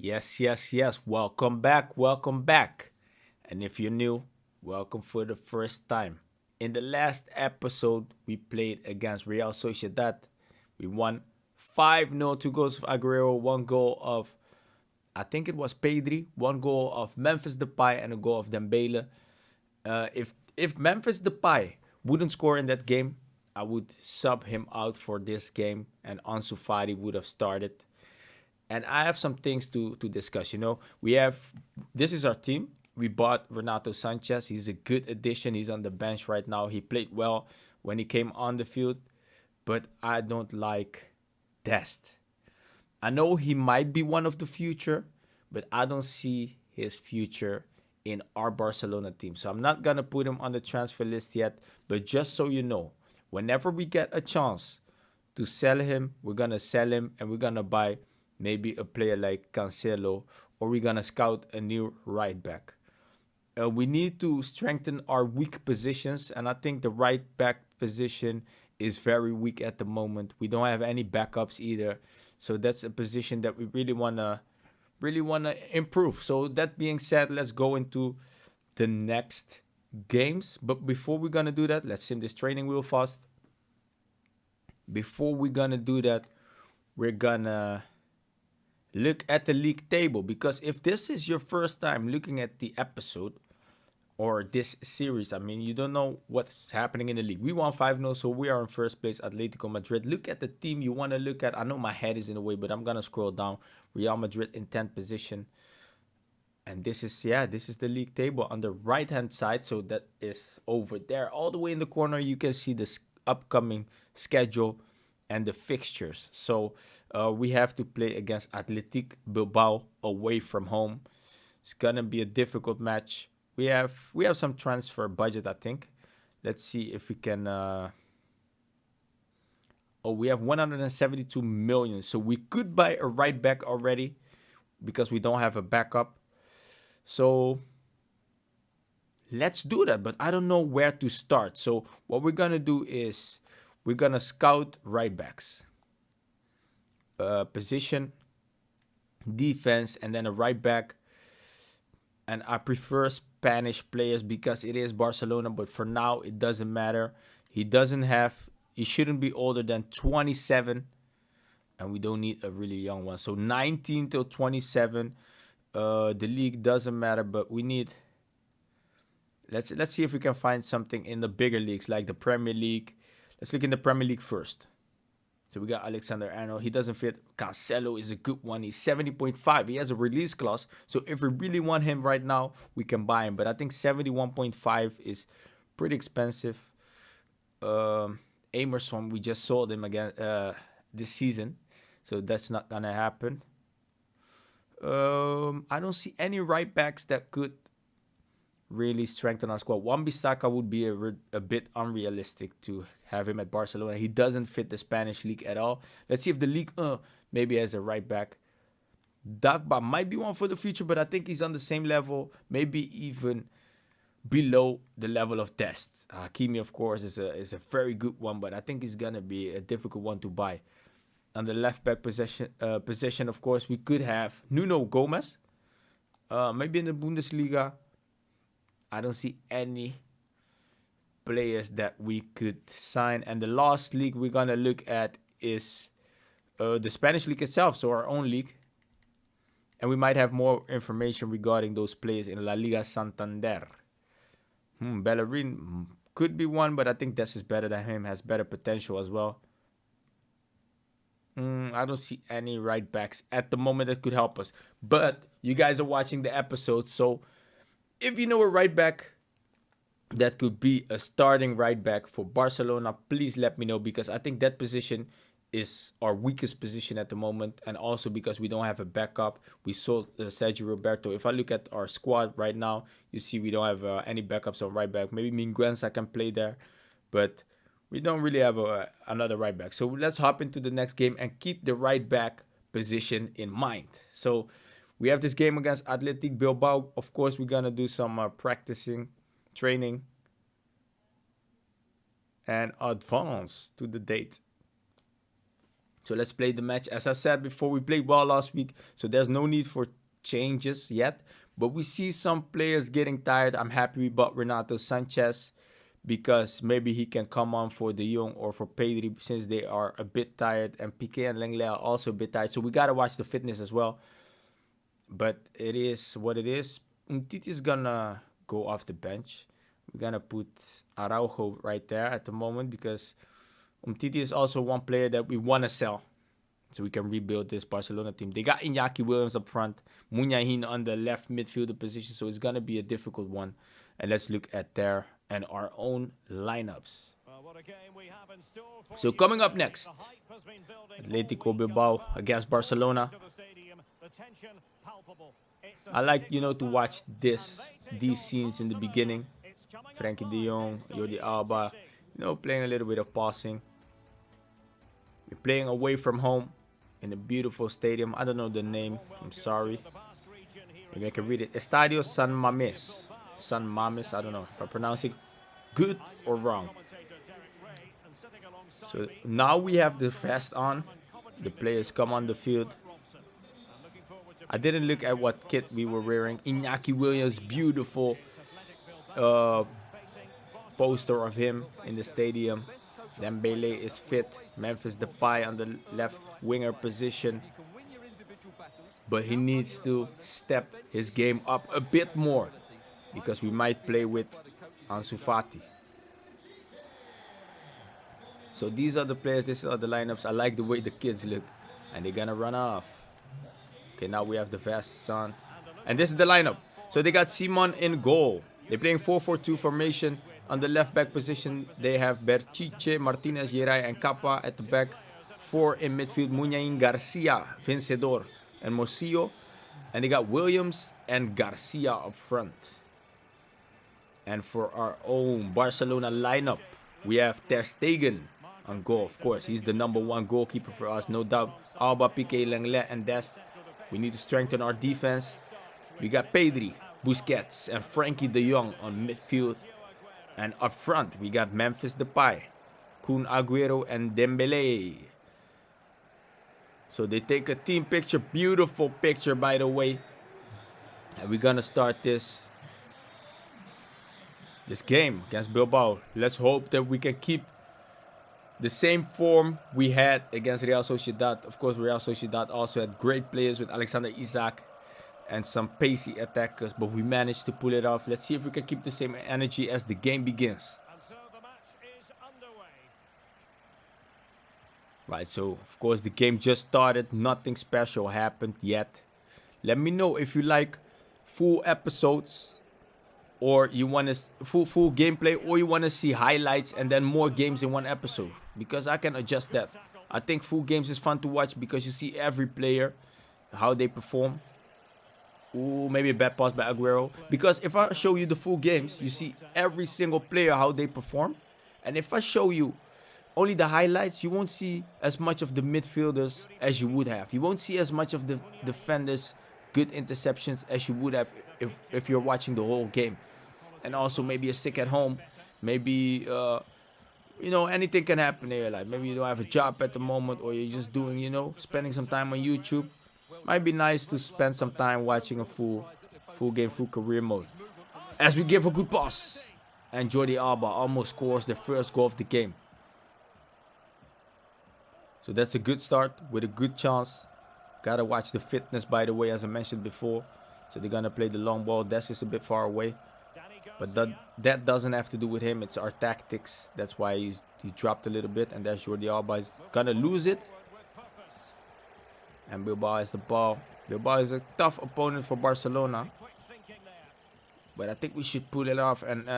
Yes, yes, yes. Welcome back. Welcome back. And if you're new, welcome for the first time. In the last episode, we played against Real Sociedad. We won 5-0, two goals of Aguero, one goal of, I think it was Pedri, one goal of Memphis Depay, and a goal of Dembele. If Memphis Depay wouldn't score in that game, I would sub him out for this game, and Ansu Fati would have started. And I have some things to discuss. We have this is our team. We bought Renato Sanchez. He's a good addition. He's on the bench right now. He played well when he came on the field, but I don't like Dest. I know he might be one of the future, but I don't see his future in our Barcelona team. So I'm not gonna put him on the transfer list yet. But just so you know, whenever we get a chance to sell him, we're gonna sell him and we're gonna buy maybe a player like Cancelo, or we're gonna scout a new right back. We need to strengthen our weak positions, and I think the right back position is very weak at the moment. We don't have any backups either, so that's a position that we really wanna improve. So that being said, let's go into the next games. But before we're gonna do that, let's sim this training wheel fast. Before we're gonna do that, we're gonna look at the league table, because if this is your first time looking at the episode or this series, I mean, you don't know what's happening in the league. We won 5-0, so we are in first place, Atletico Madrid. Look at the team you want to look at. I know my head is in the way, but I'm going to scroll down. Real Madrid in 10th position. And this is the league table on the right hand side. So that is over there. All the way in the corner, you can see the upcoming schedule and the fixtures. So we have to play against Athletic Bilbao away from home. It's gonna be a difficult match. We have some transfer budget, I think. Let's see if we can. We have 172 million, so we could buy a right back already because we don't have a backup. So let's do that, but I don't know where to start. So what we're gonna do is we're gonna scout right backs, position, defense, and then a right back. And I prefer Spanish players because it is Barcelona, but for now it doesn't matter. He shouldn't be older than 27, and we don't need a really young one. So 19 till 27. The league doesn't matter, but we need. Let's see if we can find something in the bigger leagues like the Premier League. Let's look in the Premier League first. So we got Alexander Arnold. He doesn't fit. Cancelo is a good one. He's 70.5. He has a release clause. So if we really want him right now, we can buy him. But I think 71.5 is pretty expensive. Emerson, we just sold him again this season. So that's not going to happen. I don't see any right backs that could really strengthen our squad. Wan-Bissaka would be a bit unrealistic to have him at Barcelona. He doesn't fit the Spanish league at all. Let's see if the league maybe has a right back. Dagba might be one for the future, but I think he's on the same level, maybe even below the level of Dest. Hakimi, of course, is a very good one, but I think he's gonna be a difficult one to buy. On the left back position, of course, we could have Nuno Gomez. Maybe in the Bundesliga, I don't see any players that we could sign. And the last league we're gonna look at is the Spanish league itself, so our own league. And we might have more information regarding those players in La Liga Santander. Bellerin could be one, but I think Des is better than him, has better potential as well. I don't see any right backs at the moment that could help us. But you guys are watching the episode, so if you know a right back that could be a starting right back for Barcelona, please let me know, because I think that position is our weakest position at the moment, and also because we don't have a backup. We sold Sergio Roberto. If I look at our squad right now, you see we don't have any backups on right back. Maybe Minguenza can play there, but we don't really have another right back. So let's hop into the next game and keep the right back position in mind. So we have this game against Athletic Bilbao. Of course, we're going to do some practicing, training, and advance to the date. So let's play the match. As I said before, we played well last week, so there's no need for changes yet. But we see some players getting tired. I'm happy we bought Renato Sanchez because maybe he can come on for De Jong or for Pedri since they are a bit tired. And Piqué and Lenglet are also a bit tired. So we got to watch the fitness as well. But it is what it is. Umtiti is going to go off the bench. We're going to put Araujo right there at the moment because Umtiti is also one player that we want to sell. So we can rebuild this Barcelona team. They got Iñaki Williams up front. Munyahin on the left midfielder position. So it's going to be a difficult one. And let's look at their and our own lineups. So coming up next, Atletico Bilbao against Barcelona. I like, to watch these scenes in the beginning. Frankie de Jong, Jordi Alba, playing a little bit of passing. We're playing away from home in a beautiful stadium. I don't know the name. I'm sorry. Maybe I can read it. Estadio San Mames. San Mames. I don't know if I pronounce it good or wrong. So now we have the vest on. The players come on the field. I didn't look at what kit we were wearing. Iñaki Williams, beautiful poster of him in the stadium. Dembele is fit. Memphis Depay on the left winger position. But he needs to step his game up a bit more because we might play with Ansu Fati. So these are the players, these are the lineups. I like the way the kids look. And they're going to run off. Okay, now we have the vests on. And this is the lineup. So they got Simon in goal. They're playing 4-4-2 formation. On the left back position, they have Berchiche, Martinez, Geray, and Kappa at the back. 4 in midfield, Munyain, Garcia, Vencedor, and Morcillo. And they got Williams and Garcia up front. And for our own Barcelona lineup, we have Ter Stegen on goal. Of course, he's the #1 goalkeeper for us, no doubt. Alba, Piqué, Lenglet, and Dest. We need to strengthen our defense. We got Pedri, Busquets, and Frankie de Jong on midfield. And up front, we got Memphis Depay, Kun Agüero, and Dembele. So they take a team picture. Beautiful picture, by the way. And we're going to start this game against Bilbao. Let's hope that we can keep the same form we had against Real Sociedad. Of course, Real Sociedad also had great players with Alexander Isak and some pacey attackers, but we managed to pull it off. Let's see if we can keep the same energy as the game begins. Right, so of course the game just started. Nothing special happened yet. Let me know if you like full episodes or you want to full gameplay, or you want to see highlights and then more games in one episode, because I can adjust that. I think full games is fun to watch because you see every player, how they perform. Ooh, maybe a bad pass by Agüero. Because if I show you the full games, you see every single player, how they perform. And if I show you only the highlights, you won't see as much of the midfielders as you would have. You won't see as much of the defenders, good interceptions as you would have if you're watching the whole game. And also maybe you're sick at home. Maybe, anything can happen in your life. Maybe you don't have a job at the moment, or you're just doing, spending some time on YouTube. Might be nice to spend some time watching a full game, full career mode. As we give a good pass. And Jordi Alba almost scores the first goal of the game. So that's a good start with a good chance. Gotta watch the fitness, by the way, as I mentioned before. So they're gonna play the long ball. Des is a bit far away. But that doesn't have to do with him. It's our tactics. That's why he dropped a little bit. And there's Jordi Alba. He's gonna lose it. And Bilbao has the ball. Bilbao is a tough opponent for Barcelona. But I think we should pull it off. And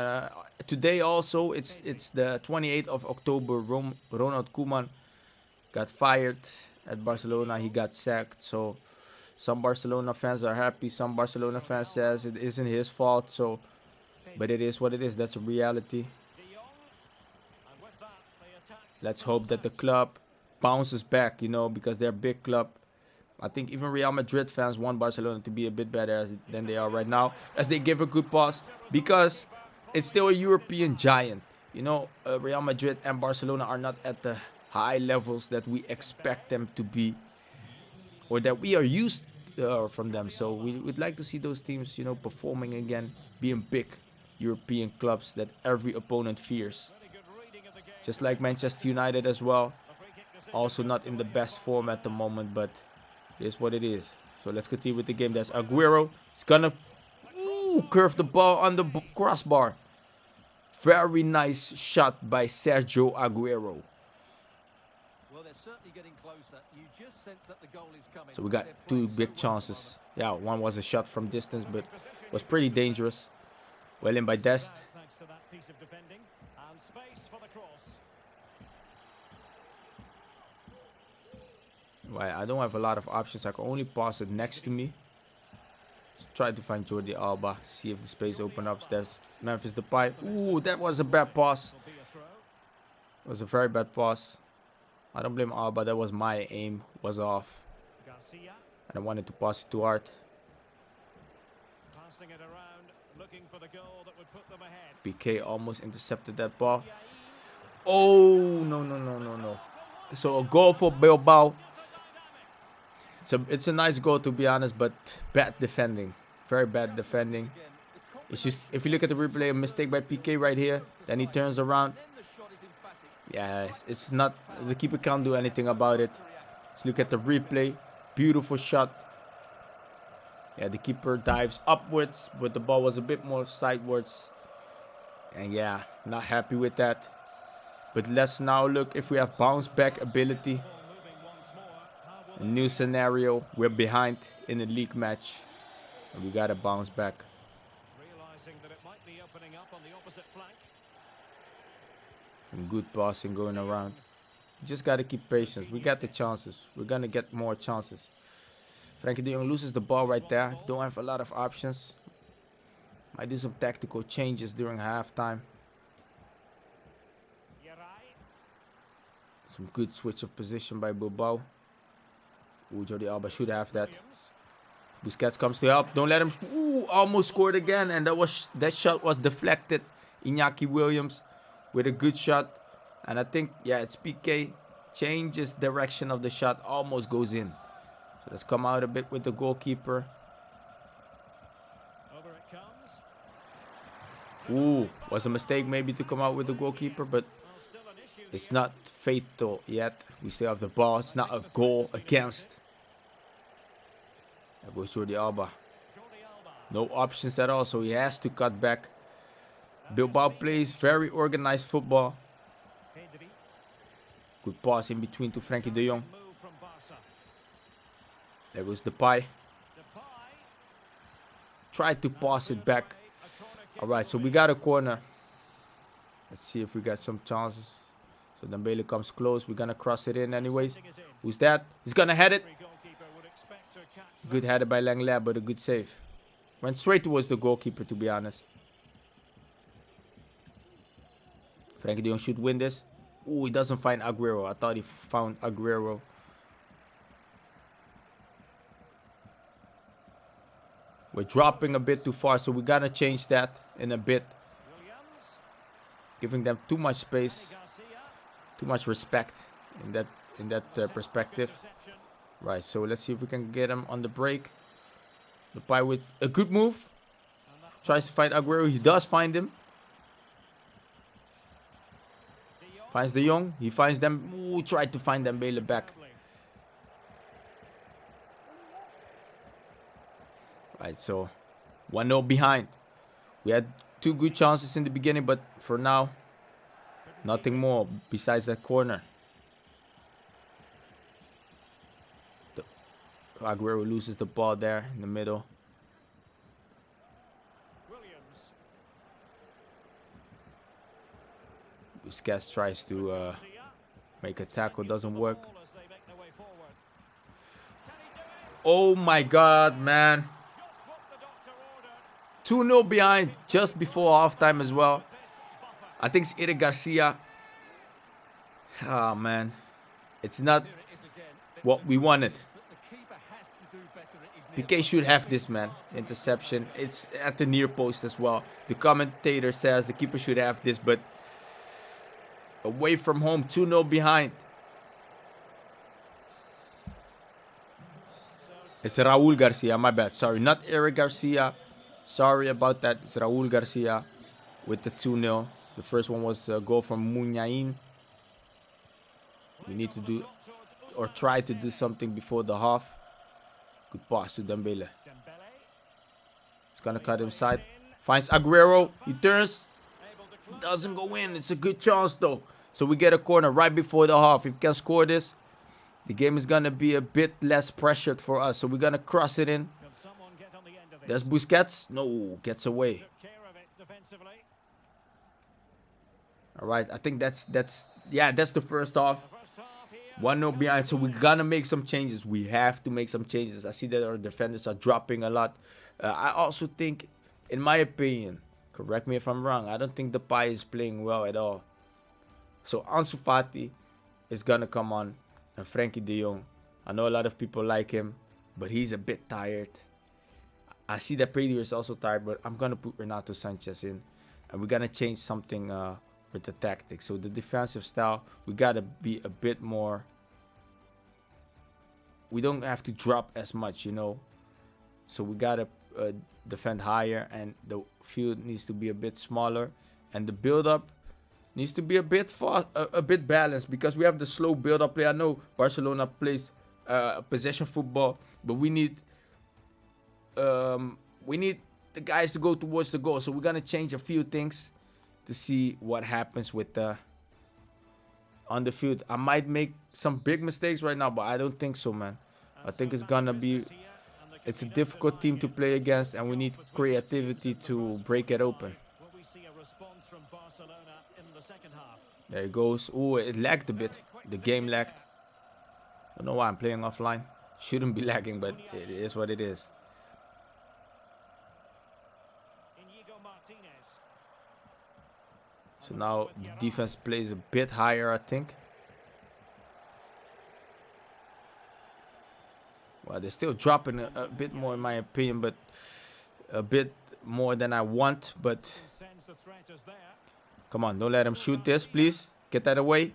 today also, it's the 28th of October. Ronald Koeman got fired at Barcelona. He got sacked. So some Barcelona fans are happy. Some Barcelona fans says it isn't his fault. But it is what it is. That's a reality. Let's hope that the club bounces back, because they're a big club. I think even Real Madrid fans want Barcelona to be a bit better than they are right now, as they give a good pass, because it's still a European giant. Real Madrid and Barcelona are not at the high levels that we expect them to be, or that we are used from them. So we would like to see those teams, performing again, being big European clubs that every opponent fears. Just like Manchester United as well. Also not in the best form at the moment, but it is what it is. So let's continue with the game. There's Aguero. He's gonna curve the ball on the crossbar. Very nice shot by Sergio Aguero. Well, they're certainly getting closer. You just sense that the goal is coming. So we got two big chances. Yeah, one was a shot from distance, but was pretty dangerous. Well in by Dest. Thanks to that piece of defending and space for the cross. Right, I don't have a lot of options. I can only pass it next to me. Let's try to find Jordi Alba. See if the space opens up. There's Memphis Depay. Ooh, that was a bad pass. It was a very bad pass. I don't blame Alba. That was my aim. Was off. And I wanted to pass it to Art. Passing it around, looking for the goal that would put them ahead. PK almost intercepted that ball. Oh, no. So a goal for Bilbao. It's a nice goal, to be honest, but bad defending. Very bad defending. It's just, if you look at the replay, a mistake by PK right here. Then he turns around. Yeah, it's not, the keeper can't do anything about it. Let's look at the replay. Beautiful shot. Yeah, the keeper dives upwards, but the ball was a bit more sidewards. And yeah, not happy with that. But let's now look if we have bounce back ability. A new scenario. We're behind in a league match. And we gotta bounce back. Realizing that it might be opening up on the opposite flank. And good passing going around. You just gotta keep patience. We got the chances. We're gonna get more chances. Frenkie de Jong loses the ball right there. Don't have a lot of options. Might do some tactical changes during halftime. Some good switch of position by Bilbao. Ooh, Jordi Alba should have that. Busquets comes to help. Don't let him. Ooh, almost scored again, and that shot was deflected. Iñaki Williams with a good shot, and I think it's PK changes direction of the shot, almost goes in. So let's come out a bit with the goalkeeper. Over it comes. Ooh, was a mistake maybe to come out with the goalkeeper, but it's not fatal yet. We still have the ball. It's not a goal against. There goes Jordi Alba. No options at all, so he has to cut back. Bilbao plays very organized football. Good pass in between to Frenkie de Jong. There goes Depay. Tried to pass it back. Alright, so we got a corner. Let's see if we got some chances. So Dembele comes close. We're gonna cross it in anyways. Who's that? He's gonna head it. Good header by Langlais, but a good save. Went straight towards the goalkeeper, to be honest. Frenkie de Jong should win this. Ooh, he doesn't find Aguero. I thought he found Aguero. We're dropping a bit too far, so we gotta change that in a bit. Giving them too much space. Too much respect in that perspective. Right, so let's see if we can get him on the break. Depay with a good move. Tries to find Aguero. He does find him. Finds De Jong. He finds them. Ooh, tried to find Dembele back. Right, so 1-0 behind. We had two good chances in the beginning, but for now, nothing more besides that corner. Aguero loses the ball there in the middle. Busquets tries to make a tackle, doesn't work. Oh my God, man. 2-0 behind just before halftime as well. I think it's Eric Garcia. Oh, man. It's not what we wanted. PK should have this, man. Interception. It's at the near post as well. The commentator says the keeper should have this, but away from home, 2-0 behind. It's Raul Garcia, my bad. Sorry, not Eric Garcia. Sorry about that. It's Raul Garcia with the 2-0. The first one was a goal from Munyain. We need to do or try to do something before the half. Good pass to Dembele. He's gonna cut inside. Finds Aguero. He turns. Doesn't go in. It's a good chance though. So we get a corner right before the half. If we can score this, the game is gonna be a bit less pressured for us. So we're gonna cross it in. There's Busquets. No, gets away. All right, I think that's the first half. 1-0 behind, so we're gonna make some changes. We have to make some changes. I see that our defenders are dropping a lot. I also think, in my opinion, correct me if I'm wrong, I don't think Depay is playing well at all. So Ansu Fati is gonna come on, and Frankie de Jong. I know a lot of people like him, but he's a bit tired. I see that Pedro is also tired, but I'm gonna put Renato Sanchez in, and we're gonna change something with the tactics. So the defensive style, we gotta be a bit more. We don't have to drop as much, you know. So we gotta defend higher, and the field needs to be a bit smaller, and the build-up needs to be a bit fast, a bit balanced, because we have the slow build-up play. I know Barcelona plays possession football, but we need the guys to go towards the goal. So we're gonna change a few things to see what happens with the on the field. I might make some big mistakes right now, but I don't think so, man. I think it's gonna be. It's a difficult team to play against, and we need creativity to break it open. There it goes. Oh, it lagged a bit. The game lagged. I don't know why I'm playing offline. Shouldn't be lagging, but it is what it is. So now the defense plays a bit higher, I think. Well, they're still dropping a bit more, in my opinion, but a bit more than I want. But come on, don't let him shoot this, please. Get that away.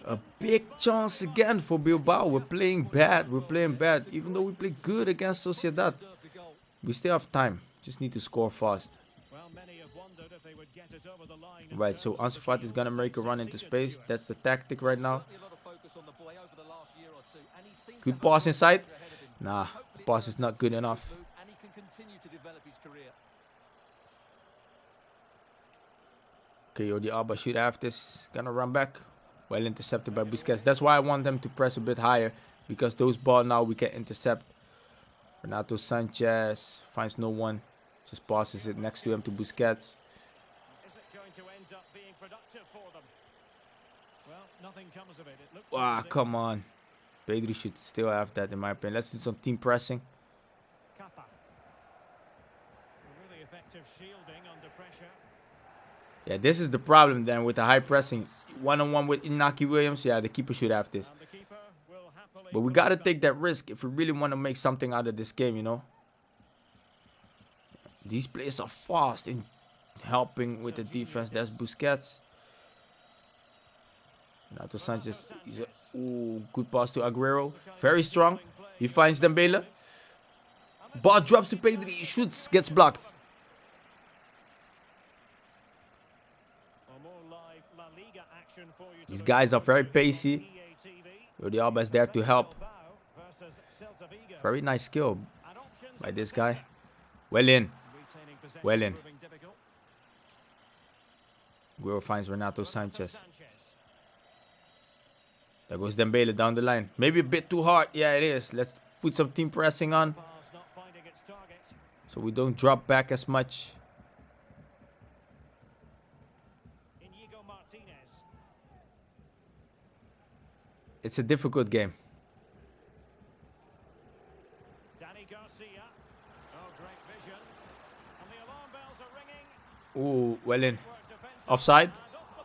A big chance again for Bilbao. We're playing bad. We're playing bad. Even though we play good against Sociedad, we still have time. Just need to score fast. Right, so Ansu Fati is gonna make a run into space. That's the tactic right now. Good pass inside. Nah, the pass is not good enough. Okay, Jordi Alba should have this. Gonna run back. Well intercepted by Busquets. That's why I want them to press a bit higher, because those balls now we can intercept. Renato Sanchez finds no one. Just passes it next to him to Busquets. Ah, come on. Pedro should still have that, in my opinion. Let's do some team pressing. Yeah, this is the problem then with the high pressing. One-on-one with Inaki Williams. Yeah, the keeper should have this. But we got to take that risk if we really want to make something out of this game, you know. These players are fast in helping with the defense. That's Busquets. Renato Sanchez. Ooh, good pass to Aguero. Very strong. He finds Dembele. Ball drops to Pedri. He shoots. Gets blocked. These guys are very pacey. Jordi Alba is there to help. Very nice skill by this guy. Well in. Well in. Aguero finds Renato Sanchez. There goes Dembele down the line. Maybe a bit too hard. Yeah, it is. Let's put some team pressing on, so we don't drop back as much. It's a difficult game. Ooh, well in. Offside?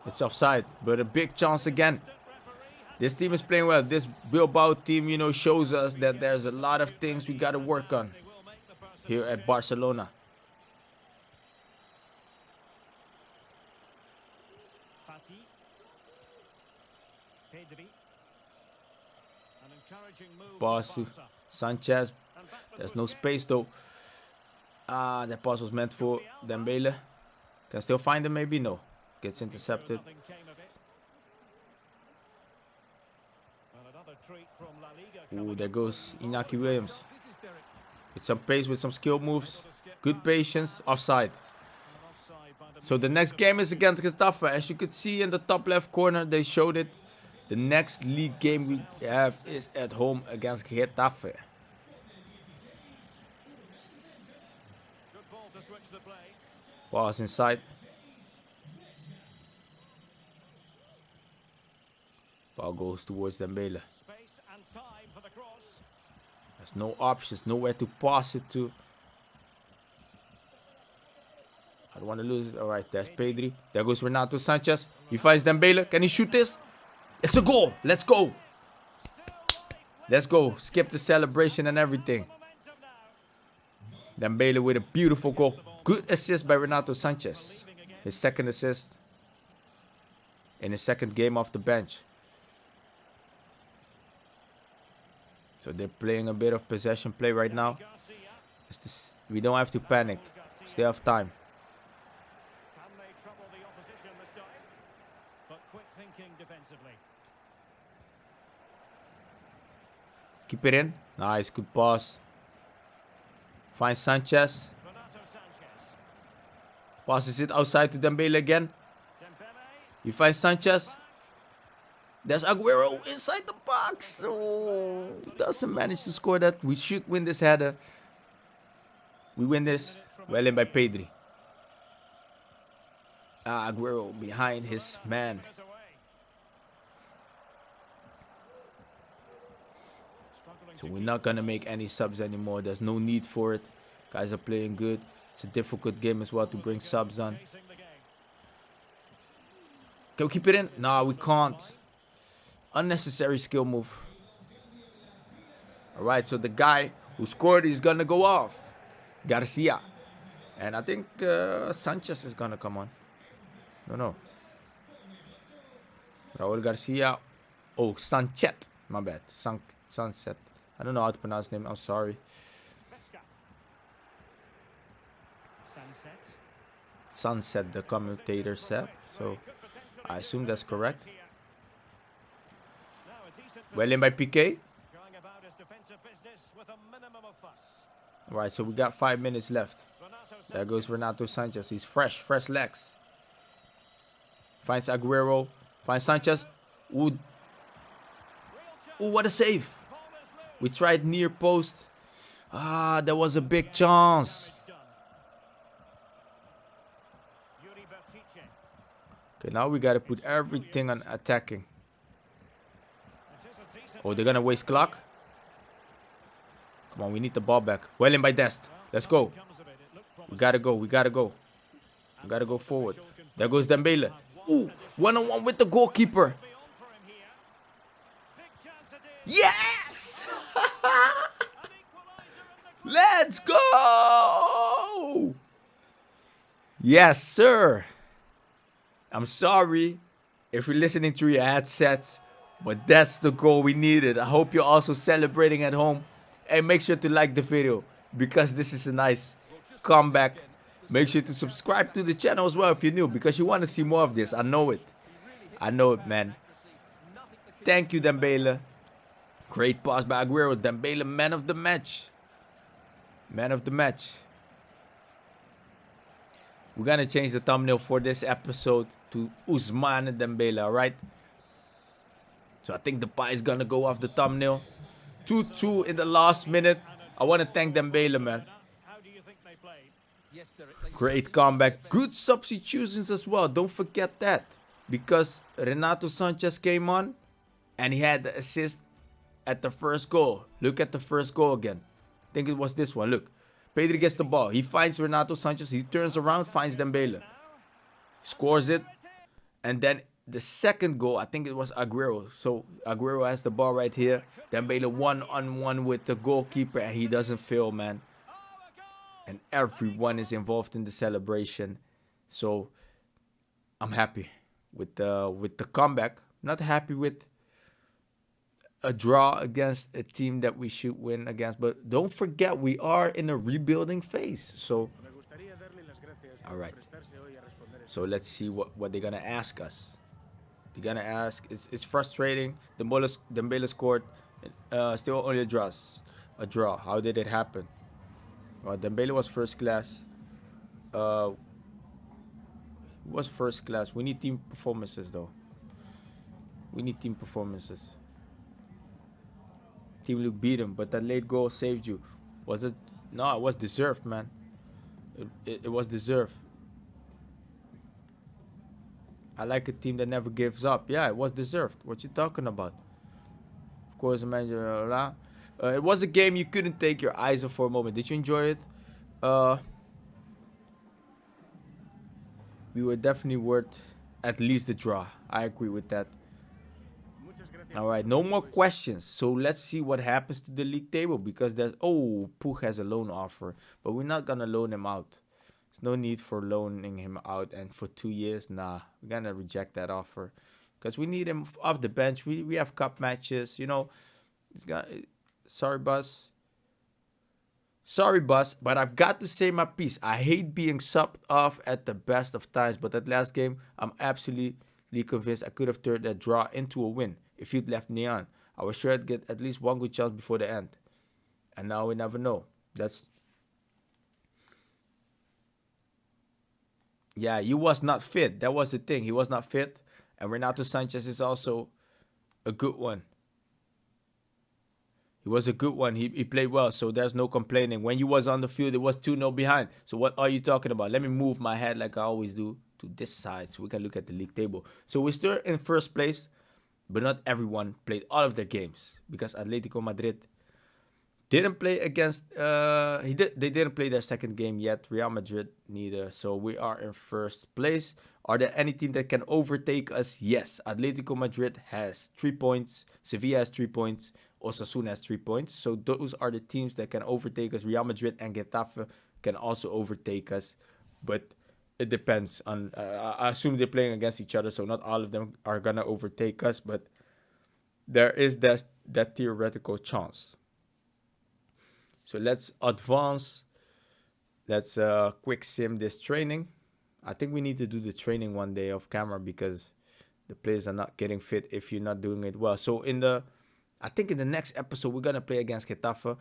It's offside, but a big chance again. This team is playing well. This Bilbao team, you know, shows us that there's a lot of things we got to work on here at Barcelona. Pass to Sanchez. There's no space though. That pass was meant for Dembele. Can still find him, maybe? No. Gets intercepted. Ooh, there goes Inaki Williams. With some pace, with some skill moves. Good patience. Offside. So the next game is against Getafe. As you could see in the top left corner, they showed it. The next league game we have is at home against Getafe. Pass inside. Ball goes towards Dembele. There's no options, nowhere to pass it to. I don't want to lose it. All right, there's Pedri. There goes Renato Sanchez. He finds Dembele. Can he shoot this? It's a goal. Let's go. Let's go. Skip the celebration and everything. Dembele with a beautiful goal. Good assist by Renato Sanchez. His second assist in his second game off the bench. So they're playing a bit of possession play right now. We don't have to panic. Still have time. Keep it in. Nice, good pass. Finds Sanchez. Passes it outside to Dembele again. He finds Sanchez. There's Aguero inside the box. Oh, doesn't manage to score that. We should win this header. We win this. Well in by Pedri. Aguero behind his man. So we're not going to make any subs anymore. There's no need for it. Guys are playing good. It's a difficult game as well to bring subs on. Can we keep it in? No, we can't. Unnecessary skill move. Alright, so the guy who scored is going to go off. Garcia. And I think Sanchez is going to come on. No. Raul Garcia. Oh, Sanchez. My bad. Sunset. I don't know how to pronounce his name. I'm sorry. Sunset, the commentator said. So I assume that's correct. Well in by PK. Alright, so we got 5 minutes left. There goes Renato Sanchez. He's fresh legs. Finds Aguero. Finds Sanchez. Ooh, what a save. We tried near post. That was a big chance. Okay, now we gotta put everything on attacking. Oh, they're gonna waste clock. Come on, we need the ball back. Well in by Dest. Let's go. We gotta go. We gotta go forward. There goes Dembele. Ooh, one-on-one with the goalkeeper. Yes! Let's go! Yes, sir. I'm sorry if you're listening through your headsets, but that's the goal we needed. I hope you're also celebrating at home. And make sure to like the video because this is a nice comeback. Make sure to subscribe to the channel as well if you're new because you want to see more of this. I know it. I know it, man. Thank you, Dembele. Great pass by Aguero. Dembele, man of the match. Man of the match. We're going to change the thumbnail for this episode to Ousmane Dembele, alright? So I think the pie is going to go off the thumbnail. 2-2 in the last minute. I want to thank Dembele, man. Great comeback. Good substitutions as well. Don't forget that. Because Renato Sanchez came on and he had the assist at the first goal. Look at the first goal again. I think it was this one. Look. Pedri gets the ball. He finds Renato Sanchez. He turns around, finds Dembele. Scores it. And then the second goal, I think it was Aguero. So Aguero has the ball right here. Dembele one-on-one with the goalkeeper and he doesn't fail, man. And everyone is involved in the celebration. So I'm happy with the comeback. Not happy with a draw against a team that we should win against. But don't forget, we are in a rebuilding phase. So, all right. So let's see what they're gonna ask us. They're gonna ask. It's frustrating. Dembele scored. Still only a draw. A draw. How did it happen? Well, Dembele was first class. Uh, was first class. We need team performances though. We need team performances. Team Luke beat him, but that late goal saved you. Was it? No, it was deserved, man. It was deserved. I like a team that never gives up. Yeah, it was deserved. What you talking about? Of course, imagine. It was a game you couldn't take your eyes off for a moment. Did you enjoy it? Uh, we were definitely worth at least a draw. I agree with that. All right, no more questions. So let's see what happens to the league table because there's Puch has a loan offer, but we're not gonna loan him out. There's no need for loaning him out, and for 2 years, nah, we're gonna reject that offer because we need him off the bench. We have cup matches, you know. He's got sorry, boss. Sorry, boss, but I've got to say my piece. I hate being subbed off at the best of times, but that last game, I'm absolutely convinced I could have turned that draw into a win if you'd left Neon. I was sure I'd get at least one good chance before the end. And now we never know. Yeah, he was not fit. That was the thing. He was not fit. And Renato Sanchez is also a good one. He was a good one. He played well, so there's no complaining. When you was on the field, it was 2-0 behind. So what are you talking about? Let me move my head like I always do to this side so we can look at the league table. So we're still in first place, but not everyone played all of their games because Atletico Madrid didn't play against they didn't play their second game yet. Real Madrid neither. So we are in first place. Are there any team that can overtake us? Yes. Atletico Madrid has 3 points. Sevilla has 3 points. Osasuna has 3 points. So those are the teams that can overtake us. Real Madrid and Getafe can also overtake us. But it depends on I assume they're playing against each other, so not all of them are gonna overtake us, but there is that theoretical chance. So let's advance. Let's quick sim this training. I think we need to do the training one day off camera because the players are not getting fit if you're not doing it well. So I think in the next episode we're gonna play against Getafe.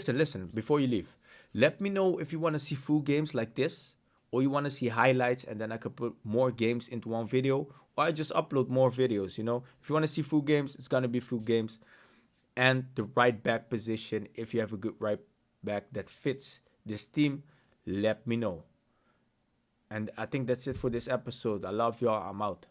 Listen, before you leave, let me know if you want to see full games like this, or you want to see highlights, and then I could put more games into one video, or I just upload more videos. You know, if you want to see full games, it's gonna be full games. And the right back position, if you have a good right back that fits this team, let me know. And I think that's it for this episode. I love y'all. I'm out.